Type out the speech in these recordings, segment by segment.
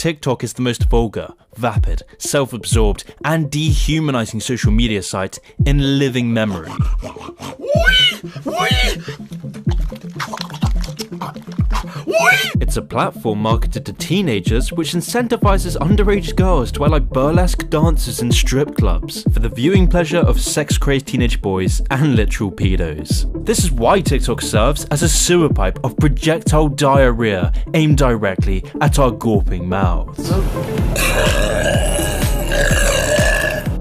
TikTok is the most vulgar, vapid, self-absorbed, and dehumanizing social media site in living memory. It's a platform marketed to teenagers which incentivizes underage girls to wear like burlesque dancers in strip clubs for the viewing pleasure of sex-crazed teenage boys and literal pedos. This is why TikTok serves as a sewer pipe of projectile diarrhea aimed directly at our gawping mouths.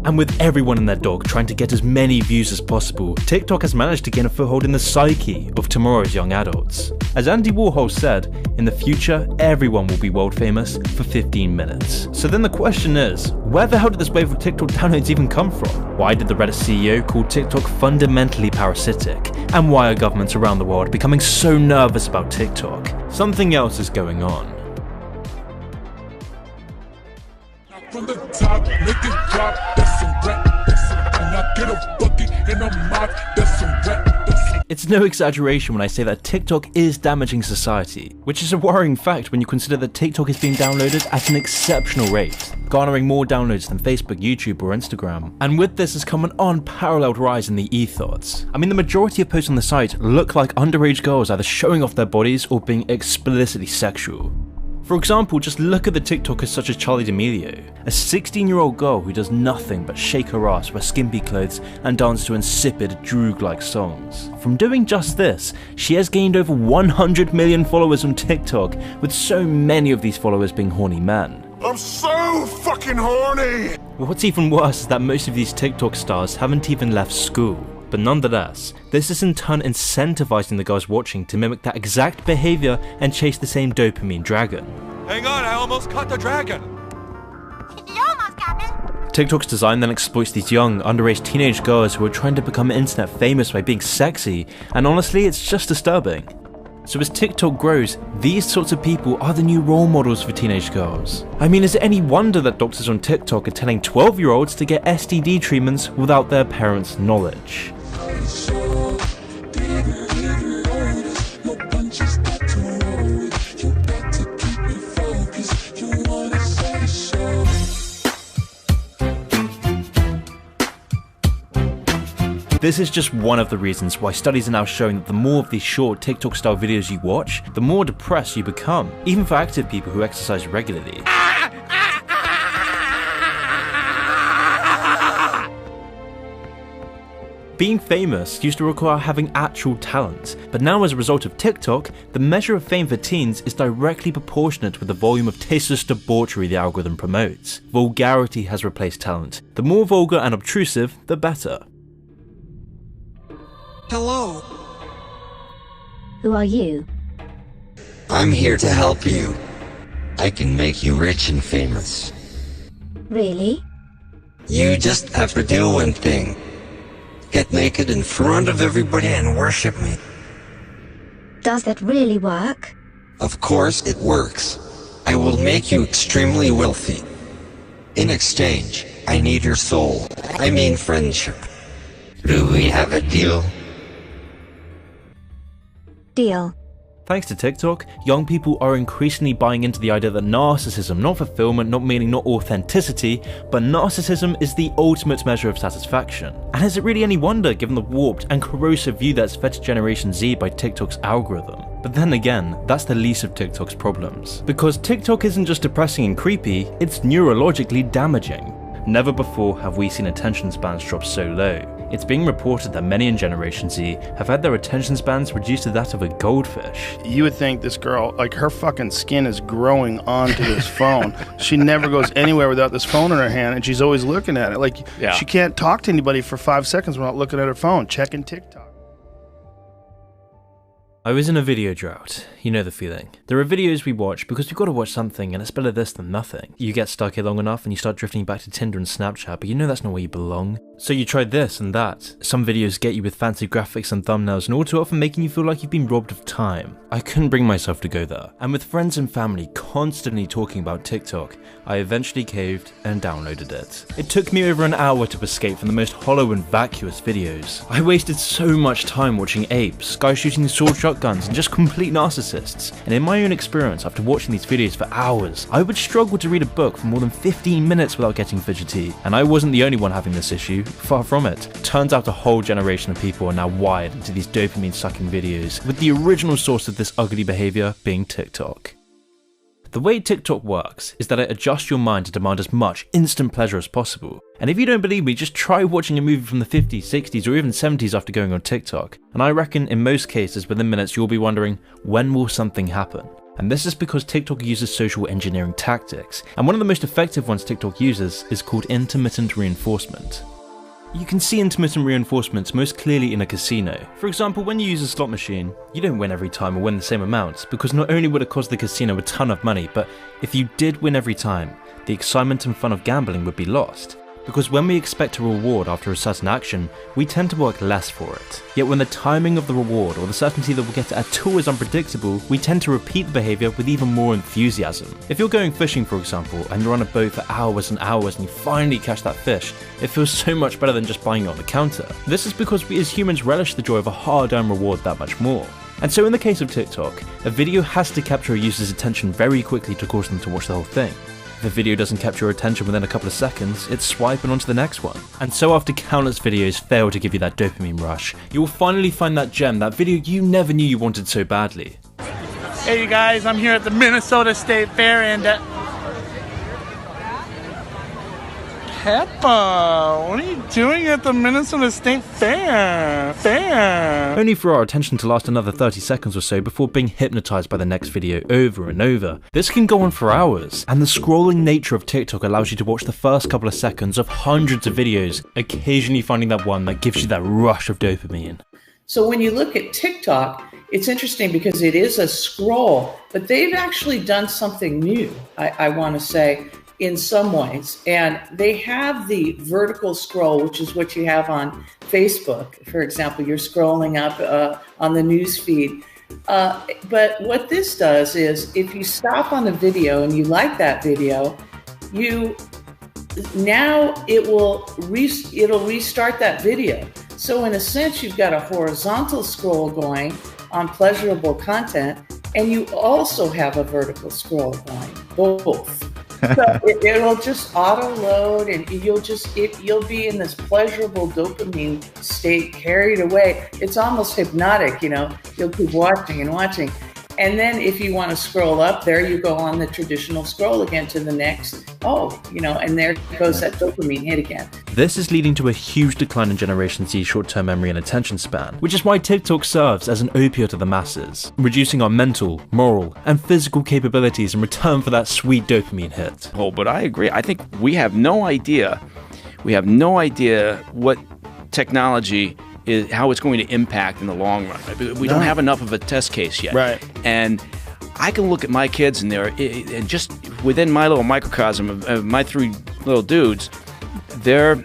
And with everyone and their dog trying to get as many views as possible, TikTok has managed to gain a foothold in the psyche of tomorrow's young adults. As Andy Warhol said, in the future, everyone will be world famous for 15 minutes. So then the question is, where the hell did this wave of TikTok downloads even come from? Why did the Reddit CEO call TikTok fundamentally parasitic? And why are governments around the world becoming so nervous about TikTok? Something else is going on. From the top, make it drop, that's some rap, and I get a bucket and a mop, that's some rap. It's no exaggeration when I say that TikTok is damaging society, which is a worrying fact when you consider that TikTok is being downloaded at an exceptional rate, garnering more downloads than Facebook, YouTube, or Instagram. And with this has come an unparalleled rise in the ethos. I mean, the majority of posts on the site look like underage girls either showing off their bodies or being explicitly sexual. For example, just look at the TikTokers such as Charli D'Amelio, a 16-year-old girl who does nothing but shake her ass, wear skimpy clothes, and dance to insipid, droog-like songs. From doing just this, she has gained over 100 million followers on TikTok, with so many of these followers being horny men. I'm so fucking horny! What's even worse is that most of these TikTok stars haven't even left school. But nonetheless, this is in turn incentivizing the girls watching to mimic that exact behavior and chase the same dopamine dragon. Hang on, I almost caught the dragon! You almost got me! TikTok's design then exploits these young, underage teenage girls who are trying to become internet famous by being sexy, and honestly, it's just disturbing. So as TikTok grows, these sorts of people are the new role models for teenage girls. I mean, is it any wonder that doctors on TikTok are telling 12-year-olds to get STD treatments without their parents' knowledge? This is just one of the reasons why studies are now showing that the more of these short TikTok-style videos you watch, the more depressed you become, even for active people who exercise regularly. Being famous used to require having actual talent, but now as a result of TikTok, the measure of fame for teens is directly proportionate with the volume of tasteless debauchery the algorithm promotes. Vulgarity has replaced talent. The more vulgar and obtrusive, the better. Hello. Who are you? I'm here to help you. I can make you rich and famous. Really? You just have to do one thing. Get naked in front of everybody and worship me. Does that really work? Of course it works. I will make you extremely wealthy. In exchange, I need your soul. I mean friendship. Do we have a deal? Deal. Thanks to TikTok, young people are increasingly buying into the idea that narcissism, not fulfillment, not meaning, not authenticity, but narcissism is the ultimate measure of satisfaction. And is it really any wonder given the warped and corrosive view that's fed to Generation Z by TikTok's algorithm? But then again, that's the least of TikTok's problems. Because TikTok isn't just depressing and creepy, it's neurologically damaging. Never before have we seen attention spans drop so low. It's being reported that many in Generation Z have had their attention spans reduced to that of a goldfish. You would think this girl, like her fucking skin is growing onto this phone. She never goes anywhere without this phone in her hand, and she's always looking at it. Like, she can't talk to anybody for 5 seconds without looking at her phone, checking TikTok. I was in a video drought. You know the feeling. There are videos we watch because we've got to watch something and it's better this than nothing. You get stuck here long enough and you start drifting back to Tinder and Snapchat, but you know that's not where you belong. So you try this and that. Some videos get you with fancy graphics and thumbnails and all too often making you feel like you've been robbed of time. I couldn't bring myself to go there. And with friends and family constantly talking about TikTok, I eventually caved and downloaded it. It took me over an hour to escape from the most hollow and vacuous videos. I wasted so much time watching apes, guys shooting sword shotguns, and just complete narcissists assists, and in my own experience after watching these videos for hours, I would struggle to read a book for more than 15 minutes without getting fidgety, and I wasn't the only one having this issue, far from it. Turns out a whole generation of people are now wired into these dopamine-sucking videos, with the original source of this ugly behaviour being TikTok. The way TikTok works is that it adjusts your mind to demand as much instant pleasure as possible. And if you don't believe me, just try watching a movie from the 50s, 60s or even 70s after going on TikTok. And I reckon in most cases within minutes you'll be wondering, when will something happen? And this is because TikTok uses social engineering tactics. And one of the most effective ones TikTok uses is called intermittent reinforcement. You can see intermittent reinforcements most clearly in a casino. For example, when you use a slot machine, you don't win every time or win the same amount, because not only would it cost the casino a ton of money, but if you did win every time, the excitement and fun of gambling would be lost. Because when we expect a reward after a certain action, we tend to work less for it. Yet when the timing of the reward or the certainty that we'll get it at all is unpredictable, we tend to repeat the behaviour with even more enthusiasm. If you're going fishing, for example, and you're on a boat for hours and hours and you finally catch that fish, it feels so much better than just buying it on the counter. This is because we as humans relish the joy of a hard-earned reward that much more. And so in the case of TikTok, a video has to capture a user's attention very quickly to cause them to watch the whole thing. If a video doesn't capture your attention within a couple of seconds, it's swiping onto the next one. And so after countless videos fail to give you that dopamine rush, you will finally find that gem, that video you never knew you wanted so badly. Hey you guys, I'm here at the Minnesota State Fair and Peppa, what are you doing at the Minnesota State Fair? Only for our attention to last another 30 seconds or so before being hypnotized by the next video over and over. This can go on for hours, and the scrolling nature of TikTok allows you to watch the first couple of seconds of hundreds of videos, occasionally finding that one that gives you that rush of dopamine. So when you look at TikTok, it's interesting because it is a scroll, but they've actually done something new, I want to say, in some ways. And they have the vertical scroll, which is what you have on Facebook. For example, you're scrolling up on the news feed. But what this does is if you stop on a video and you like that video, it'll restart that video. So in a sense, you've got a horizontal scroll going on pleasurable content, and you also have a vertical scroll going, both. So it'll just auto load, and you'll be in this pleasurable dopamine state, carried away. It's almost hypnotic, You'll keep watching and watching, and then if you want to scroll up, there you go on the traditional scroll again to the next. And there goes that dopamine hit again. This is leading to a huge decline in Generation Z's short-term memory and attention span, which is why TikTok serves as an opiate to the masses, reducing our mental, moral, and physical capabilities in return for that sweet dopamine hit. Oh, but I agree. I think we have no idea what technology is, how it's going to impact in the long run. We don't have enough of a test case yet. Right. And I can look at my kids and and just within my little microcosm of my three little dudes, their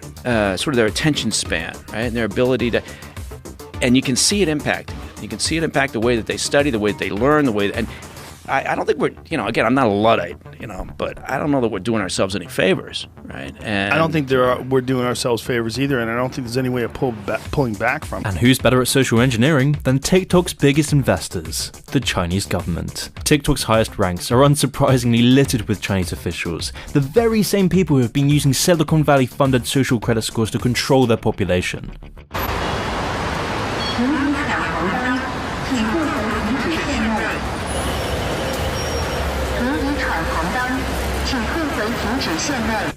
sort of their attention span, right, and their ability to, and you can see it impacting. You can see it impact the way that they study, the way that they learn, the way, and I don't think we're, again, I'm not a Luddite, but I don't know that we're doing ourselves any favors, right? And I don't think we're doing ourselves favors either, and I don't think there's any way of pulling back from it. And who's better at social engineering than TikTok's biggest investors, the Chinese government? TikTok's highest ranks are unsurprisingly littered with Chinese officials, the very same people who have been using Silicon Valley-funded social credit scores to control their population.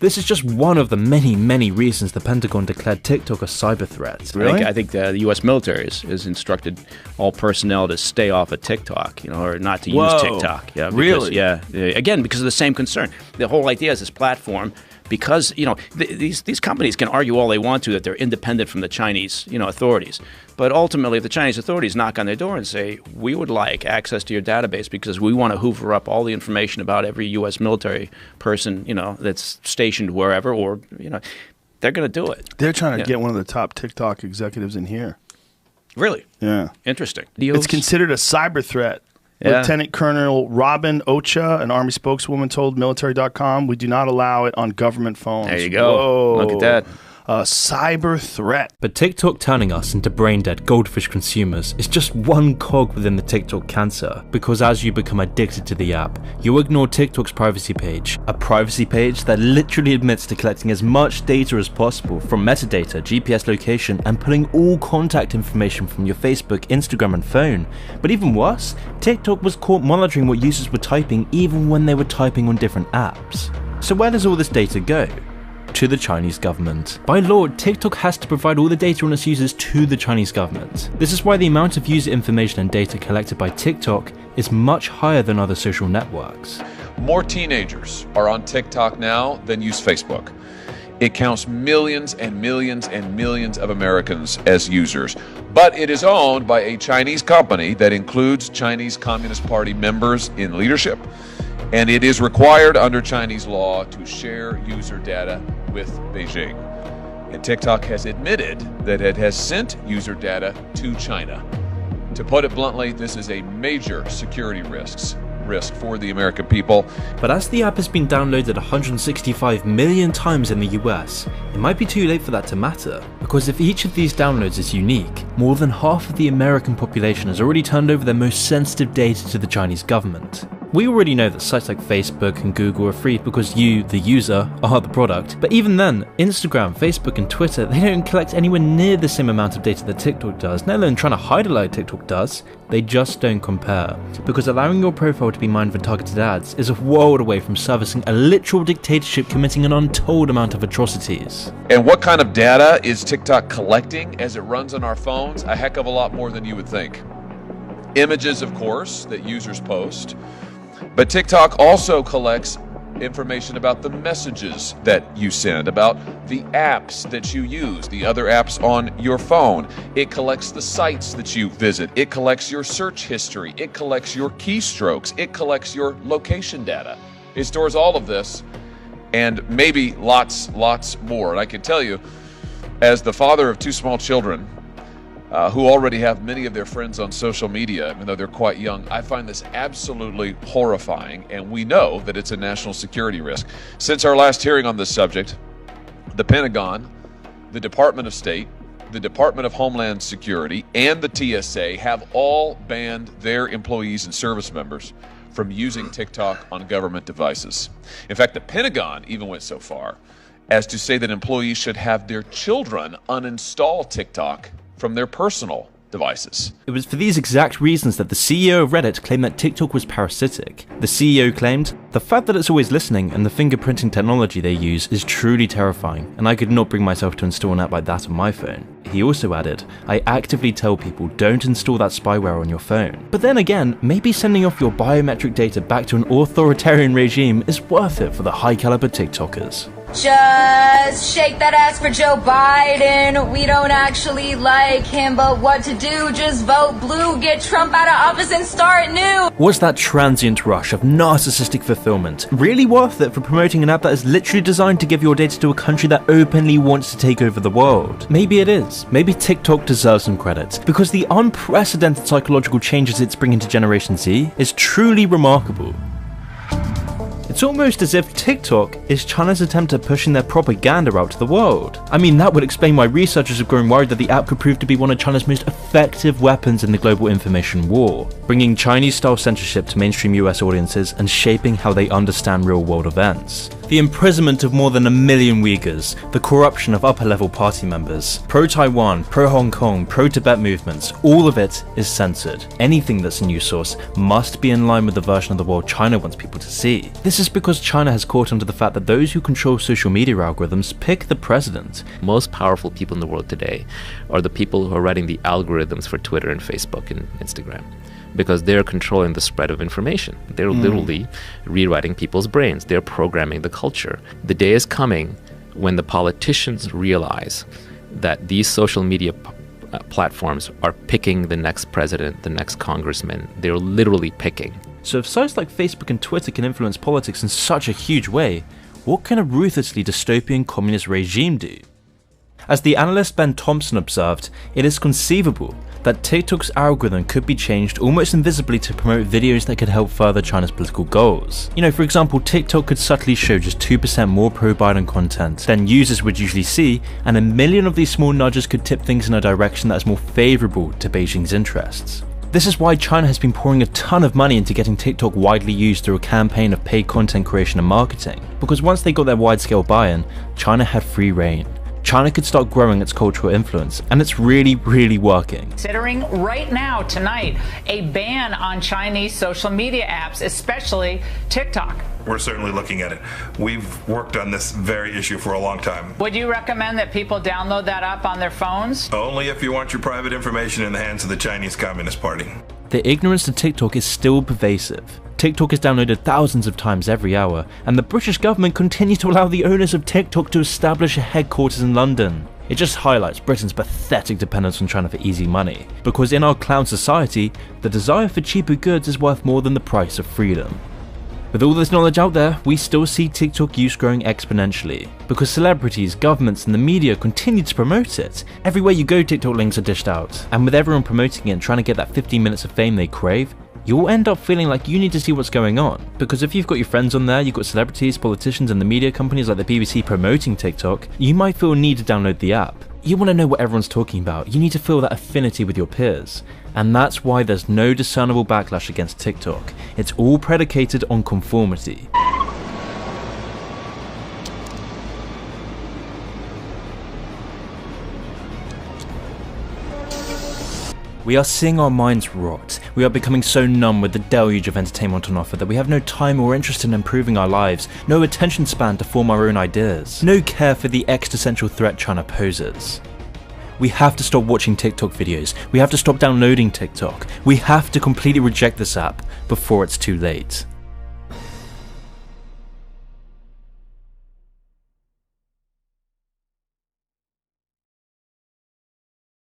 This is just one of the many, many reasons the Pentagon declared TikTok a cyber threat. Really? I think the U.S. military has instructed all personnel to stay off of TikTok, or not to use TikTok. Yeah, really? Yeah. Again, because of the same concern. The whole idea is this platform, because these companies can argue all they want to that they're independent from the Chinese authorities, but ultimately if the Chinese authorities knock on their door and say, we would like access to your database because we want to hoover up all the information about every U.S. military person that's stationed wherever, or they're going to do it. They're trying to get one of the top TikTok executives in here. Really? Yeah. Interesting. It's considered a cyber threat. Yeah. Lieutenant Colonel Robin Ocha, an Army spokeswoman, told military.com, we do not allow it on government phones. There you go. Whoa. Look at that. a cyber threat. But TikTok turning us into brain-dead goldfish consumers is just one cog within the TikTok cancer, because as you become addicted to the app, you ignore TikTok's privacy page, a privacy page that literally admits to collecting as much data as possible from metadata, GPS location, and pulling all contact information from your Facebook, Instagram, and phone. But even worse, TikTok was caught monitoring what users were typing even when they were typing on different apps. So where does all this data go? To the Chinese government. By law, TikTok has to provide all the data on its users to the Chinese government. This is why the amount of user information and data collected by TikTok is much higher than other social networks. More teenagers are on TikTok now than use Facebook. It counts millions and millions and millions of Americans as users, but it is owned by a Chinese company that includes Chinese Communist Party members in leadership, and it is required under Chinese law to share user data with Beijing. And TikTok has admitted that it has sent user data to China. To put it bluntly, this is a major security risk for the American people. But as the app has been downloaded 165 million times in the US, it might be too late for that to matter, because if each of these downloads is unique, more than half of the American population has already turned over their most sensitive data to the Chinese government. We already know that sites like Facebook and Google are free because you, the user, are the product, but even then, Instagram, Facebook and Twitter, they don't collect anywhere near the same amount of data that TikTok does, let alone trying to hide it like TikTok does. They just don't compare, because allowing your profile to be mined for targeted ads is a world away from servicing a literal dictatorship committing an untold amount of atrocities. And what kind of data is TikTok collecting as it runs on our phones? A heck of a lot more than you would think. Images, of course, that users post. But TikTok also collects information about the messages that you send, about the apps that you use, the other apps on your phone. It collects the sites that you visit. It collects your search history. It collects your keystrokes. It collects your location data. It stores all of this and maybe lots more. And I can tell you, as the father of two small children, who already have many of their friends on social media, even though they're quite young, I find this absolutely horrifying, and we know that it's a national security risk. Since our last hearing on this subject, the Pentagon, the Department of State, the Department of Homeland Security, and the TSA have all banned their employees and service members from using TikTok on government devices. In fact, the Pentagon even went so far as to say that employees should have their children uninstall TikTok from their personal devices. It was for these exact reasons that the CEO of Reddit claimed that TikTok was parasitic. The CEO claimed, "The fact that it's always listening and the fingerprinting technology they use is truly terrifying, and I could not bring myself to install an app like that on my phone." He also added, "I actively tell people don't install that spyware on your phone." But then again, maybe sending off your biometric data back to an authoritarian regime is worth it for the high caliber TikTokers. Just shake that ass for Joe Biden. We don't actually like him, but what to do? Just vote blue, get Trump out of office and start new. Was that transient rush of narcissistic fulfillment really worth it for promoting an app that is literally designed to give your data to a country that openly wants to take over the world? Maybe it is. Maybe TikTok deserves some credit, because the unprecedented psychological changes it's bringing to Generation Z is truly remarkable. It's almost as if TikTok is China's attempt at pushing their propaganda out to the world. I mean, that would explain why researchers have grown worried that the app could prove to be one of China's most effective weapons in the global information war, bringing Chinese-style censorship to mainstream US audiences and shaping how they understand real-world events. The imprisonment of more than 1 million Uyghurs, the corruption of upper-level party members, pro-Taiwan, pro-Hong Kong, pro-Tibet movements, all of it is censored. Anything that's a news source must be in line with the version of the world China wants people to see. This is because China has caught on to the fact that those who control social media algorithms pick the president. Most powerful people in the world today are the people who are writing the algorithms for Twitter and Facebook and Instagram, because they're controlling the spread of information. They're literally rewriting people's brains. They're programming the culture. The day is coming when the politicians realize that these social media platforms are picking the next president, the next congressman. They're literally picking. So if sites like Facebook and Twitter can influence politics in such a huge way, what can a ruthlessly dystopian communist regime do? As the analyst Ben Thompson observed, it is conceivable that TikTok's algorithm could be changed almost invisibly to promote videos that could help further China's political goals. You know, for example, TikTok could subtly show just 2% more pro-Biden content than users would usually see, and a million of these small nudges could tip things in a direction that is more favourable to Beijing's interests. This is why China has been pouring a ton of money into getting TikTok widely used through a campaign of paid content creation and marketing, because once they got their wide-scale buy-in, China had free reign. China could start growing its cultural influence, and it's really working. Considering right now, tonight, a ban on Chinese social media apps, especially TikTok. We're certainly looking at it. We've worked on this very issue for a long time. Would you recommend that people download that app on their phones? Only if you want your private information in the hands of the Chinese Communist Party. The ignorance to TikTok is still pervasive. TikTok is downloaded thousands of times every hour, and the British government continues to allow the owners of TikTok to establish a headquarters in London. It just highlights Britain's pathetic dependence on China for easy money, because in our clown society, the desire for cheaper goods is worth more than the price of freedom. With all this knowledge out there, we still see TikTok use growing exponentially, because celebrities, governments and the media continue to promote it. Everywhere you go, TikTok links are dished out, and with everyone promoting it and trying to get that 15 minutes of fame they crave, you'll end up feeling like you need to see what's going on. Because if you've got your friends on there, you've got celebrities, politicians and the media companies like the BBC promoting TikTok, you might feel a need to download the app. You want to know what everyone's talking about, you need to feel that affinity with your peers. And that's why there's no discernible backlash against TikTok. It's all predicated on conformity. We are seeing our minds rot. We are becoming so numb with the deluge of entertainment on offer that we have no time or interest in improving our lives, no attention span to form our own ideas, no care for the existential threat China poses. We have to stop watching TikTok videos. We have to stop downloading TikTok. We have to completely reject this app before it's too late.